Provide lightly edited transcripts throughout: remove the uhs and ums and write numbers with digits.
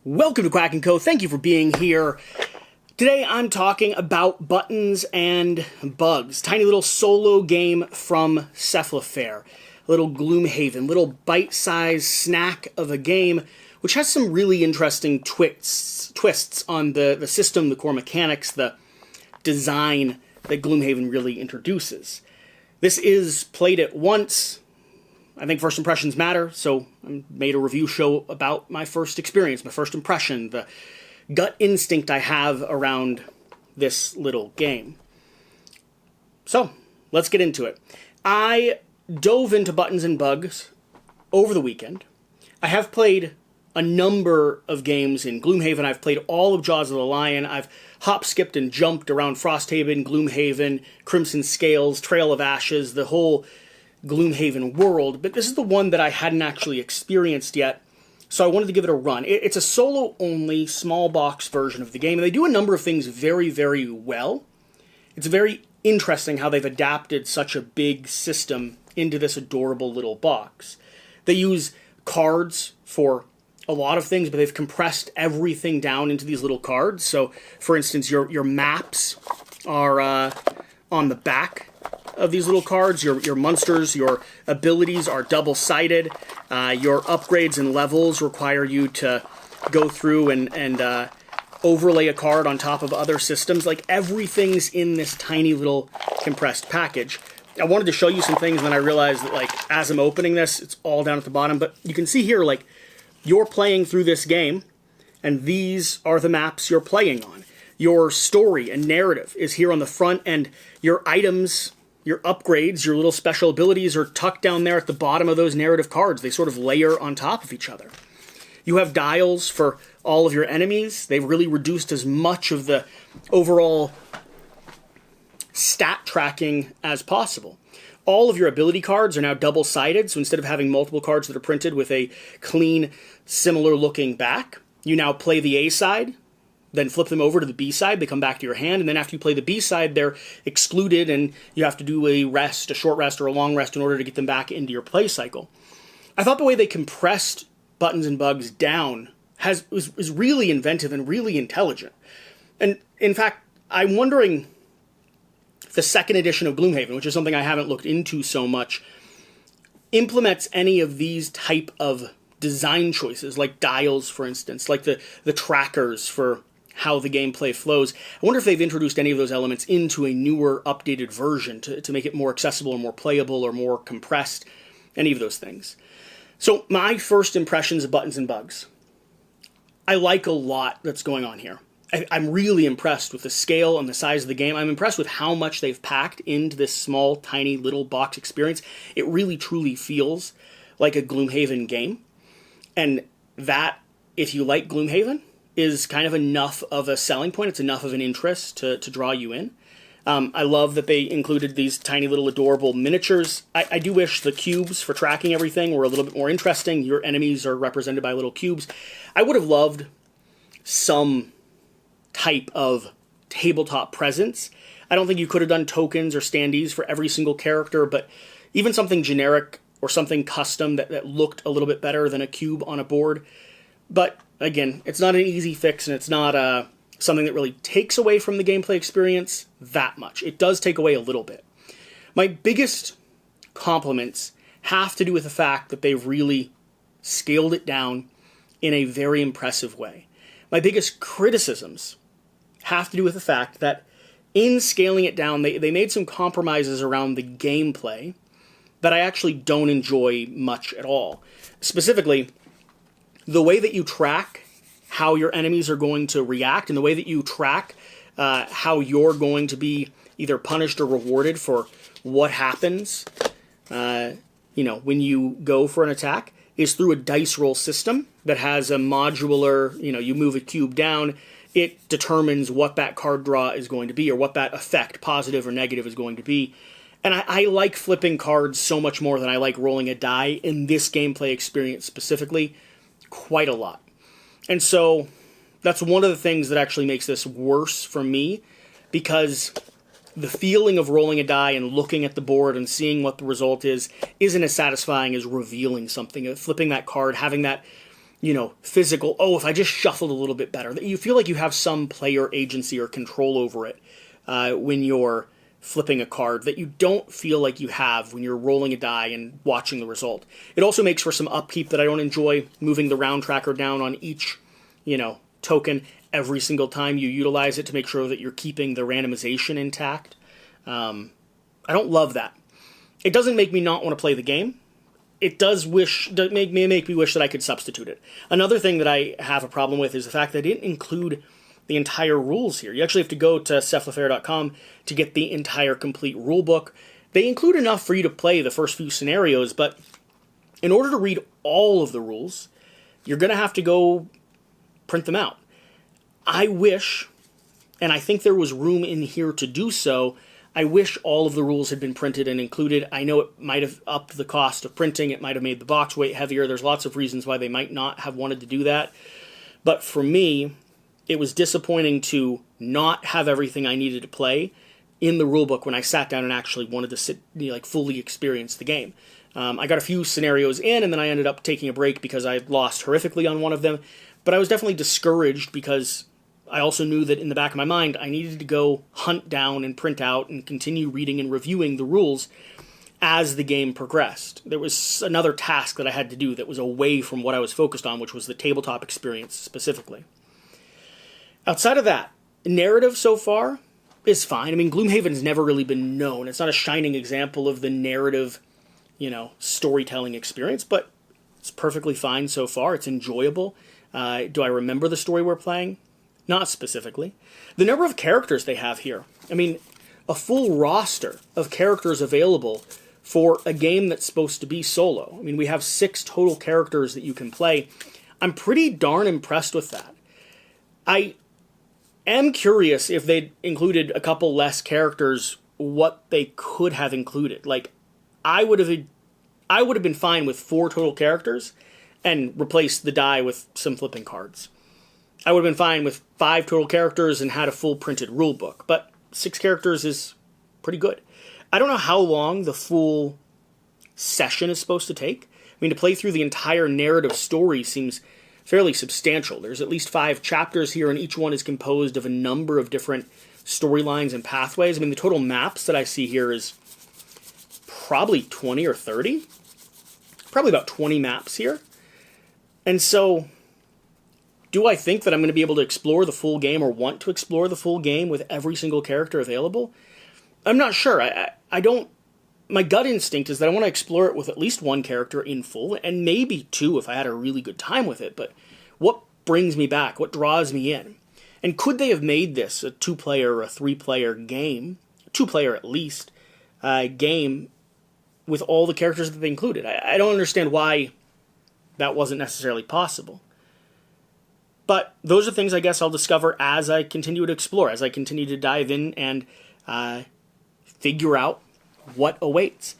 Welcome to Quack&Co. Thank you for being here. Today I'm talking about Buttons and Bugs, tiny little solo game from Cephalofair, a little Gloomhaven, little bite-sized snack of a game, which has some really interesting twists on the system, the core mechanics, the design that Gloomhaven really introduces. This is played at once. I think first impressions matter, so I made a review show about my first experience, my first impression, the gut instinct I have around this little game. So, let's get into it. I dove into Buttons and Bugs over the weekend. I have played a number of games in Gloomhaven. I've played all of Jaws of the Lion. I've hop, skipped, and jumped around Frosthaven, Gloomhaven, Crimson Scales, Trail of Ashes, the whole Gloomhaven world, but this is the one that I hadn't actually experienced yet, so I wanted to give it a run. It's a solo-only, small box version of the game, and they do a number of things very, very well. It's very interesting how they've adapted such a big system into this adorable little box. They use cards for a lot of things, but they've compressed everything down into these little cards. So, for instance, your maps are on the back of these little cards. Your monsters, your abilities are double-sided. Your upgrades and levels require you to go through and overlay a card on top of other systems. Like, everything's in this tiny little compressed package. I wanted to show you some things, and then I realized that, like, as I'm opening this, it's all down at the bottom. But you can see here, like, you're playing through this game, and these are the maps you're playing on. Your story and narrative is here on the front, and your items, your upgrades, your little special abilities are tucked down there at the bottom of those narrative cards. They sort of layer on top of each other. You have dials for all of your enemies. They've really reduced as much of the overall stat tracking as possible. All of your ability cards are now double-sided, so instead of having multiple cards that are printed with a clean, similar-looking back, you now play the A side, then flip them over to the B side, they come back to your hand, and then after you play the B side, they're excluded, and you have to do a rest, a short rest, or a long rest in order to get them back into your play cycle. I thought the way they compressed Buttons and Bugs down was really inventive and really intelligent. And, in fact, I'm wondering if the second edition of Gloomhaven, which is something I haven't looked into so much, implements any of these type of design choices, like dials, for instance, like the trackers for how the gameplay flows. I wonder if they've introduced any of those elements into a newer, updated version to make it more accessible or more playable or more compressed, any of those things. So, my first impressions of Buttons and Bugs. I like a lot that's going on here. I'm really impressed with the scale and the size of the game. I'm impressed with how much they've packed into this small, tiny little box experience. It really, truly feels like a Gloomhaven game. And that, if you like Gloomhaven, is kind of enough of a selling point. It's enough of an interest to draw you in. I love that they included these tiny little adorable miniatures. I do wish the cubes for tracking everything were a little bit more interesting. Your enemies are represented by little cubes. I would have loved some type of tabletop presence. I don't think you could have done tokens or standees for every single character, but even something generic or something custom that looked a little bit better than a cube on a board. But, again, it's not an easy fix, and it's not something that really takes away from the gameplay experience that much. It does take away a little bit. My biggest compliments have to do with the fact that they've really scaled it down in a very impressive way. My biggest criticisms have to do with the fact that in scaling it down, they made some compromises around the gameplay that I actually don't enjoy much at all. Specifically, the way that you track how your enemies are going to react, and the way that you track how you're going to be either punished or rewarded for what happens, when you go for an attack, is through a dice roll system that has a modular, you move a cube down, it determines what that card draw is going to be, or what that effect, positive or negative, is going to be. And I like flipping cards so much more than I like rolling a die in this gameplay experience specifically, quite a lot. And so that's one of the things that actually makes this worse for me, because the feeling of rolling a die and looking at the board and seeing what the result is isn't as satisfying as revealing something. Flipping that card, having that physical, oh, if I just shuffled a little bit better, that you feel like you have some player agency or control over it when you're flipping a card that you don't feel like you have when you're rolling a die and watching the result. It also makes for some upkeep that I don't enjoy, moving the round tracker down on each, token every single time you utilize it to make sure that you're keeping the randomization intact. I don't love that. It doesn't make me not want to play the game. It does make me wish that I could substitute it. Another thing that I have a problem with is the fact that I didn't include the entire rules here. You actually have to go to cephalofair.com to get the entire complete rulebook. They include enough for you to play the first few scenarios, but in order to read all of the rules, you're going to have to go print them out. I wish, and I think there was room in here to do so, I wish all of the rules had been printed and included. I know it might have upped the cost of printing, it might have made the box weight heavier, there's lots of reasons why they might not have wanted to do that, but for me, it was disappointing to not have everything I needed to play in the rulebook when I sat down and actually wanted to sit, fully experience the game. I got a few scenarios in, and then I ended up taking a break because I lost horrifically on one of them. But I was definitely discouraged because I also knew that in the back of my mind, I needed to go hunt down and print out and continue reading and reviewing the rules as the game progressed. There was another task that I had to do that was away from what I was focused on, which was the tabletop experience specifically. Outside of that, narrative so far is fine. I mean, Gloomhaven's never really been known. It's not a shining example of the narrative, storytelling experience, but it's perfectly fine so far. It's enjoyable. Do I remember the story we're playing? Not specifically. The number of characters they have here. I mean, a full roster of characters available for a game that's supposed to be solo. I mean, we have 6 total characters that you can play. I'm pretty darn impressed with that. I am curious if they'd included a couple less characters, what they could have included. Like, I would have been fine with 4 total characters and replaced the die with some flipping cards. I would have been fine with 5 total characters and had a full printed rulebook, but 6 characters is pretty good. I don't know how long the full session is supposed to take. I mean, to play through the entire narrative story seems fairly substantial. There's at least 5 chapters here, and each one is composed of a number of different storylines and pathways. I mean, the total maps that I see here is probably 20 or 30. Probably about 20 maps here. And so, do I think that I'm going to be able to explore the full game or want to explore the full game with every single character available? I'm not sure. I don't... My gut instinct is that I want to explore it with at least 1 character in full, and maybe 2 if I had a really good time with it, but what brings me back? What draws me in? And could they have made this a 2-player or a 3-player game, 2-player at least, game with all the characters that they included? I don't understand why that wasn't necessarily possible. But those are things I guess I'll discover as I continue to explore, as I continue to dive in and figure out what awaits.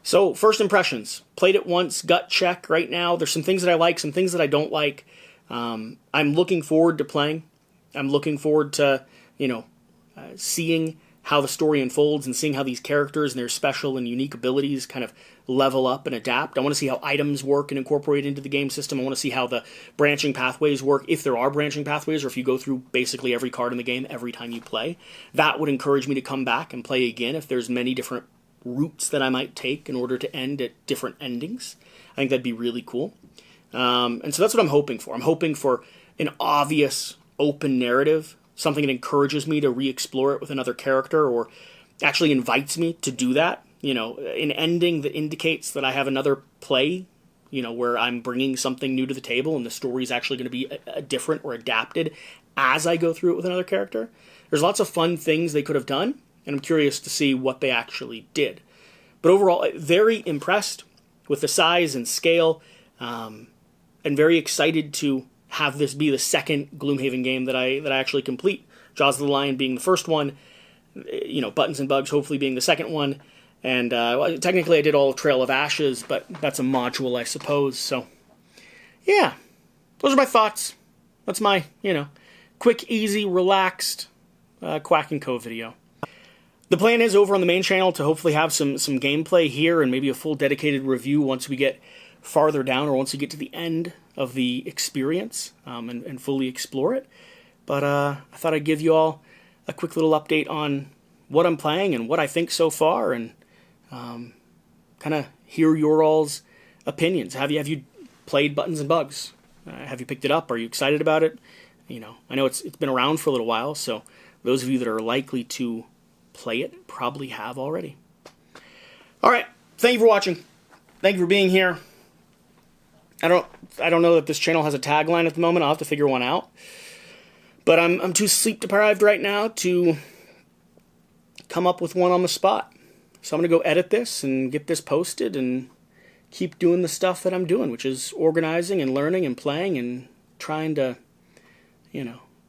So, first impressions. Played it once, gut check right now. There's some things that I like, some things that I don't like. I'm looking forward to playing. I'm looking forward to, seeing how the story unfolds and seeing how these characters and their special and unique abilities kind of level up and adapt. I want to see how items work and incorporate into the game system. I want to see how the branching pathways work, if there are branching pathways, or if you go through basically every card in the game every time you play. That would encourage me to come back and play again if there's many different routes that I might take in order to end at different endings. I think that'd be really cool. And so that's what I'm hoping for. I'm hoping for an obvious, open narrative, something that encourages me to re-explore it with another character, or actually invites me to do that. An ending that indicates that I have another play, where I'm bringing something new to the table and the story is actually going to be different or adapted as I go through it with another character. There's lots of fun things they could have done, and I'm curious to see what they actually did. But overall, very impressed with the size and scale, and very excited to have this be the second Gloomhaven game that I actually complete. Jaws of the Lion being the first one, Buttons and Bugs hopefully being the second one, and technically I did all Trail of Ashes, but that's a module, I suppose. So, yeah, those are my thoughts. That's my, quick, easy, relaxed Quack&Co video. The plan is over on the main channel to hopefully have some gameplay here and maybe a full dedicated review once we get farther down or once we get to the end of the experience and fully explore it. But I thought I'd give you all a quick little update on what I'm playing and what I think so far, and kind of hear your all's opinions. Have you played Buttons and Bugs? Have you picked it up? Are you excited about it? I know it's been around for a little while, so those of you that are likely to play it probably have already. All right, thank you for watching. Thank you for being here. I don't know that this channel has a tagline at the moment. I'll have to figure one out. But I'm too sleep deprived right now to come up with one on the spot. So I'm going to go edit this and get this posted and keep doing the stuff that I'm doing, which is organizing and learning and playing and trying to,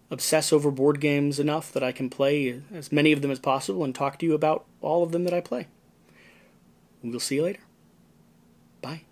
obsess over board games enough that I can play as many of them as possible and talk to you about all of them that I play. We'll see you later. Bye.